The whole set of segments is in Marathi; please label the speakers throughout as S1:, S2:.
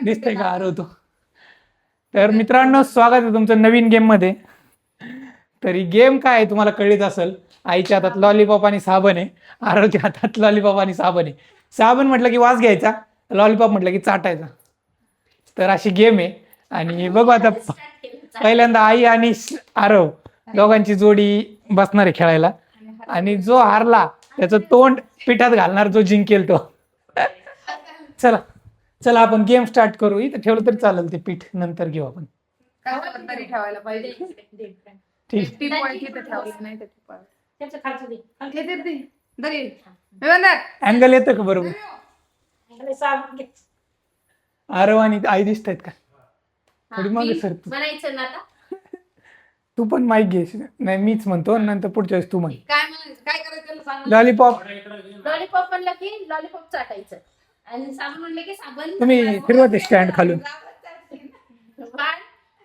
S1: दिसतंय का आरव तो. तर मित्रांनो स्वागत आहे तुमचं नवीन गेम मध्ये. तरी गेम काय आहे तुम्हाला कळत असेल. आईच्या हातात लॉलीपॉप आणि साबण आहे. आरवच्या हातात लॉलीपॉप आणि साबण आहे. साबण म्हटलं की वास घ्यायचा, लॉलीपॉप म्हटलं की चाटायचा. तर अशी गेम आहे. आणि बघू आता पहिल्यांदा आई आणि आरव दोघांची जोडी बसणार आहे खेळायला. आणि जो हारला त्याचं तोंड पिठात घालणार जो जिंकेल तो. चला चला आपण गेम स्टार्ट करू. इथं ठेवलं तरी चालेल, ते पीठ नंतर घेऊ आपण.
S2: तरी ठेवायला पाहिजे.
S1: ठीक.
S2: टी पॉइंट इथे ठेवलं नाही
S1: अँगल येतं का बरोबर. आरव आणि आई दिसत आहेत का थोडी मागे सर.
S3: म्हणायचं ना आता.
S1: तू पण माईक घे. नाही मीच म्हणतो नंतर पुढच्या वेळेस तू म्हण.
S2: काय म्हणायचं काय करायचं सांग.
S1: लॉलीपॉप.
S3: लॉलीपॉप म्हणलं की लॉलीपॉप चाटायचं आणि साबण म्हणलं की साबण.
S1: तुम्ही फिरवत स्टँड खालून.
S3: 1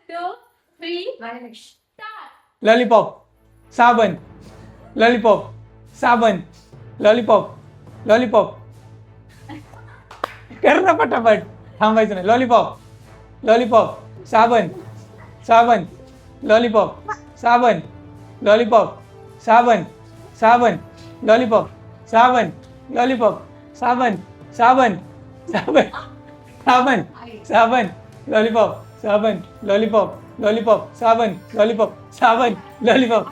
S3: 2 3 स्टार्ट.
S1: लॉलीपॉप साबण लॉलीपॉप साबण लॉलीपॉप लॉलीपॉप. कर ना पटापट, थांबायचं नाही. लॉलीपॉप लॉलीपॉप साबण साबण लॉलीपॉप साबण लॉलीपॉप साबण साबण लॉलीपॉप साबण लॉलीपॉप साबण साबण साबण साबण साबण लॉलीपॉप साबण लॉलीपॉप लॉलीपॉप साबण लॉलीपॉप साबण लॉलीपॉप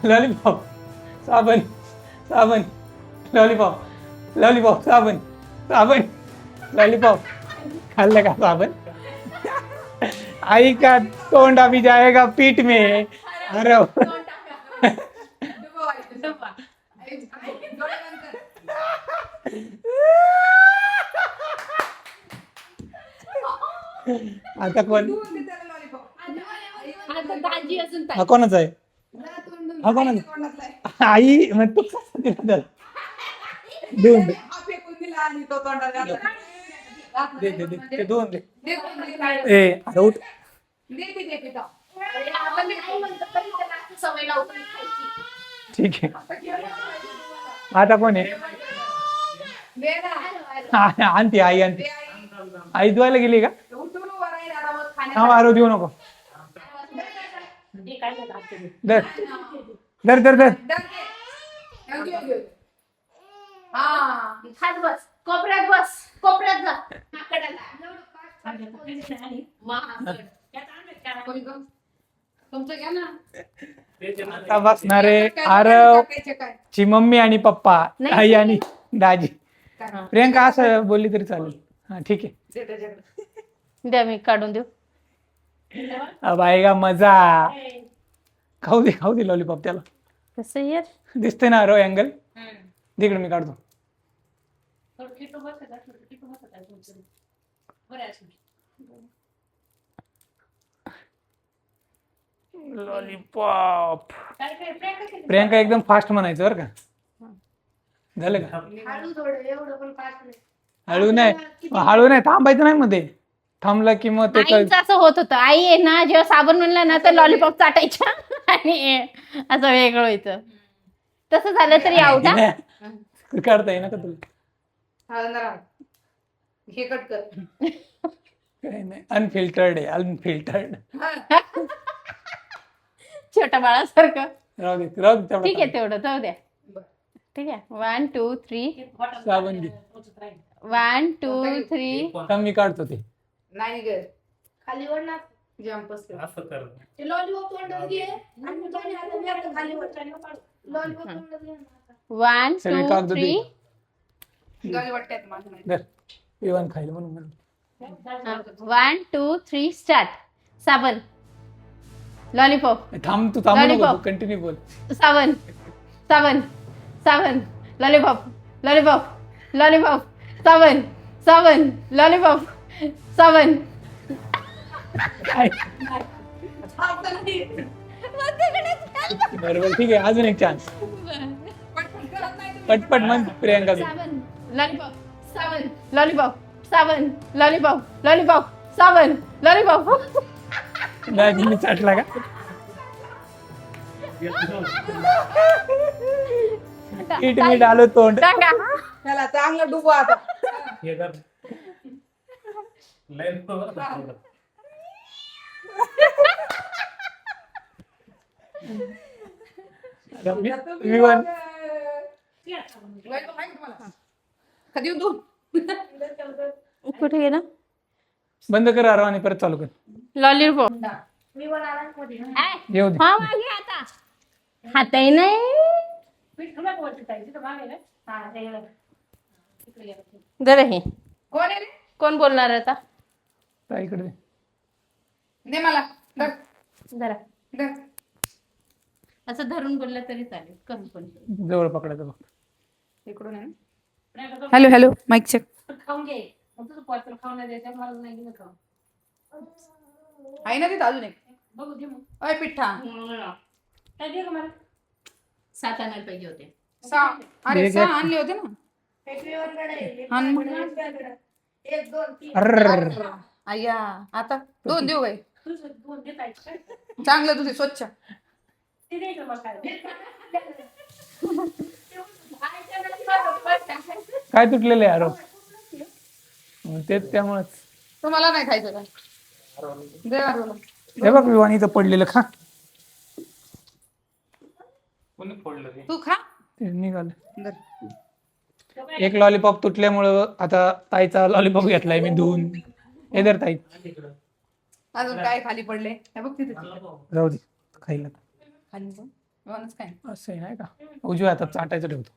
S1: लॉलीपॉप साबण साबण लॉलीपॉप लॉलीपॉप साबण साबण लॉलीपॉप. खाल्लं का साबण. आई का तोंड अभी जाएगा पीठ में. अरे आता कोण.
S3: आता दाजी अजून
S1: हा कोणाचा आहे. हा कोणाचा. आई मग तू कसं दिला त्याला. देऊन दे. दे दे दे ते दोन दे. ए अरे उठ.
S3: आपण नाही म्हणतो तरी त्याला अशी सवय लावतो खायची.
S1: ठीक आहे. आता कोण आहे. आणते आई आणते. आई धुवायला गेली का. हा आरो देऊ नको. दर दर दर दर.
S3: खात बस, कोपऱ्यात बस, कोपऱ्यात जा.
S2: तुमचं घ्या ना.
S1: आता बसणारे आरव ची मम्मी आणि पप्पा, आई आणि दाजी. प्रियंका असं बोलली तरी चालेल. हा ठीक आहे.
S3: द्या मी काढून देऊ.
S1: अब आएगा मजा. खाऊ दे लॉलीपॉप त्याला.
S3: कसं यार
S1: दिसते ना आरव अँगल. तिकडे मी काढतो. लॉलीपॉप. प्रियंका एकदम फास्ट म्हणायचं बरं का. झालं का. हळू नाही थांबायचं नाही मध्ये. थांबला की मग ते
S3: आईचं असं होत होतं. आई आहे ना जेव्हा साबण म्हणलं ना तर लॉलीपॉप चाटायच्या आणि असं वेगळं व्हायचं. तसं झालं तरी आऊट.
S1: काढता येईल ना का तुला.
S2: हे कट कर.
S1: काही नाही अनफिल्टर्ड आहे अनफिल्टर्ड.
S3: छोट्या बाळासारखं.
S1: राहू दे
S3: ठीक आहे तेवढं जाऊ द्या. ठीक आहे 1 2 3
S1: साबण घे.
S3: 1 2 3
S1: मी काढतो ते.
S2: नाही ग
S3: खाली वर ना
S2: जंप
S4: असं कर.
S3: ते लॉलीपॉप तोंडात घे आणि दोन्ही हाताने आपलं खाली वर लॉलीपॉप तोंडात घे. 1
S1: सगळे
S3: 2
S1: कागद दे.
S3: 3
S2: गाली वाटतात माझं नाही.
S1: धर. इवन खायला म्हणून
S3: 1 2 3 स्टार्ट. साबण लॉलीपॉप
S1: थांब तू थांबू नको
S3: Lollipop.
S1: कंटिन्यू बोल.
S3: साबण साबण साबण लॉलीपॉप लॉलीपॉप लॉलीपॉप साबण साबण लॉलीपॉप साबण.
S1: बरोबर ठीक आहे. अजून एक चान्स. पटपट म्हण प्रियंका.
S3: साबण लॉलीपॉप साबण लॉलीपॉप साबण लॉलीपॉप लॉलीपॉप साबण लॉलीपॉप.
S1: दाजी मी चाटला का. पीठ मीठ आलो तोंड.
S3: टाका
S2: त्याला चांगलं डुबो आता.
S1: विवान
S2: लॉलीपॉप आहे का तुम्हाला? कधी येऊ तू?
S3: कुठे गेला
S1: बंद कर आरो आणि परत चालू कर.
S3: लॉलीपॉप
S1: येऊ दे.
S3: हा मागे आता हाताही नाही जरा हे
S2: कोण आहे रे?
S3: कोण बोलणार आता
S1: ताईकडे दे.
S2: दे मला धर,
S3: जरा
S2: धर.
S3: असं धरून बोललं तरी चालेल कमी पण
S1: जवळ पकडायचं बघ.
S2: इकडून आहे ना. Hello hello mike check.
S3: खाऊन घे तुझं पॉर्सल खाऊन द्यायचं मला नाही गेलं का
S2: आहे ना तिथं अजून एक.
S3: बघू दे मग
S2: अय पिठ्ठा.
S3: काय दे का मला 7 आणायला पाहिजे होते
S2: सहा. अरे
S1: दे
S2: सहा
S1: गं.
S2: आणले होते ना. आण मग.
S1: अर्र.
S2: अय्या आता 2 देऊ काय? चांगलं तुझे स्वच्छ.
S1: काय तुटलेलं आहे आरो तेच त्यामुळेच.
S2: तुम्हाला नाही खायचं का? दे आरोला.
S1: हे बघ विवान इथं पडलेलं खा.
S2: तू खा.
S1: ते निघालं.
S2: धर.
S1: एक लॉलीपॉप तुटल्यामुळं आता ताईचा लॉलीपॉप घेतलाय मी धुवून. हे धर ताई.
S2: अजून काय खाली पडले? हे बघ तिथे.
S1: जाऊ दे खायला.
S2: खाली बघ. वनच काय.
S1: असं आहे नाही का उजव्या हातात चाटायचं ठेवतो.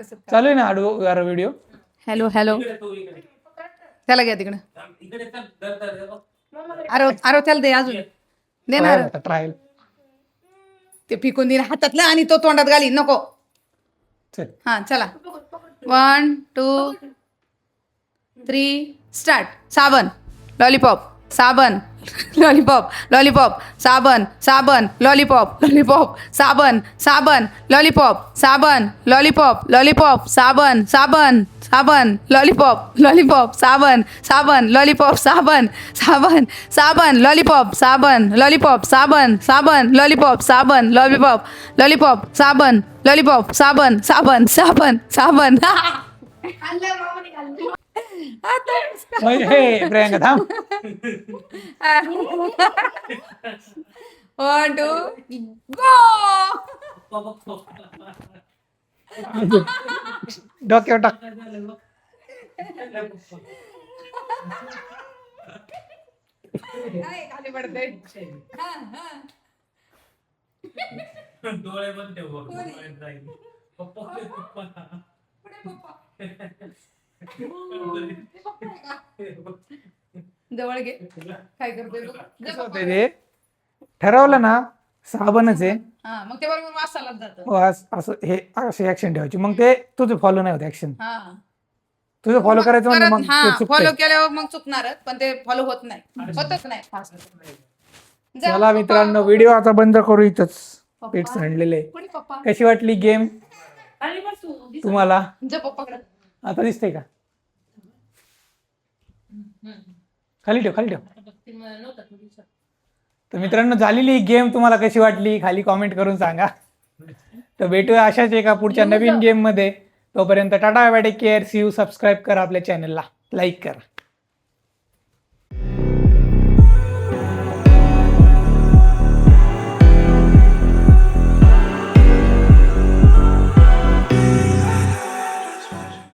S2: तसं काय.
S1: चालू आहे ना आडो व्हिडिओ.
S2: Hello hello. त्याला घ्या तिकडे. अरे अरे त्याला दे अजून. दे ना आरो.
S1: ट्रायल.
S2: ते फेकून दे हातातलं आणि तो तोंडात घाली नको.
S1: चल.
S2: हा चला 1 2 3 स्टार्ट. साबण लॉलीपॉप साबण लॉलीपॉप लॉलीपॉप साबण साबण लॉलीपॉप लॉलीपॉप साबण साबण लॉलीपॉप साबण लॉलीपॉप लॉलीपॉप साबण साबण साबण लॉलीपॉप लॉलीपॉप साबण साबण लॉलीपॉप साबण साबण साबण लॉलीपॉप साबण लॉलीपॉप साबण साबण लॉलीपॉप साबण लॉलीपॉप लॉलीपॉप साबण लॉलीपॉप साबण साबण साबण साबण.
S1: हे प्रियांका थांब.
S2: 1 2 गो.
S1: डोक्यावर टाक.
S2: खाली पडते.
S4: डोळे बंद ठेव
S2: जवळ घे. काय करतोय बघ. दे
S1: कसं
S2: पप्पा.
S1: होतंय ते ठरवलं ना साबणच आहे.
S2: हा मग ते बरोबर वासाला जातं.
S1: हो, असं हे अशी ऍक्शन ठेवायची मग ते तुझं फॉलो नाही होत ऍक्शन.
S2: हा
S1: तुझं फॉलो करायचं म्हणजे मग
S2: हा
S1: ते चुकतंय.
S2: फॉलो केल्यावर मग चुकणारच पण ते फॉलो होत नाही. होतच नाही फास्ट.
S1: चला मित्रांनो व्हिडिओ आता बंद करू इथंच. पीठ सांडलेले.
S2: पुढे पप्पा.
S1: कशी वाटली गेम तुम्हाला?
S2: जे पप्पाकडे.
S1: आता दिसते का? खाली ठेव खाली ठेव. तर मित्रांनो झालेली गेम तुम्हाला कशी वाटली खाली कॉमेंट करून सांगा. तर भेटूया अशाच एका पुढच्या नवीन गेम मध्ये. तोपर्यंत tata bye bye take care see you. Subscribe करा आपल्या चॅनलला लाईक करा.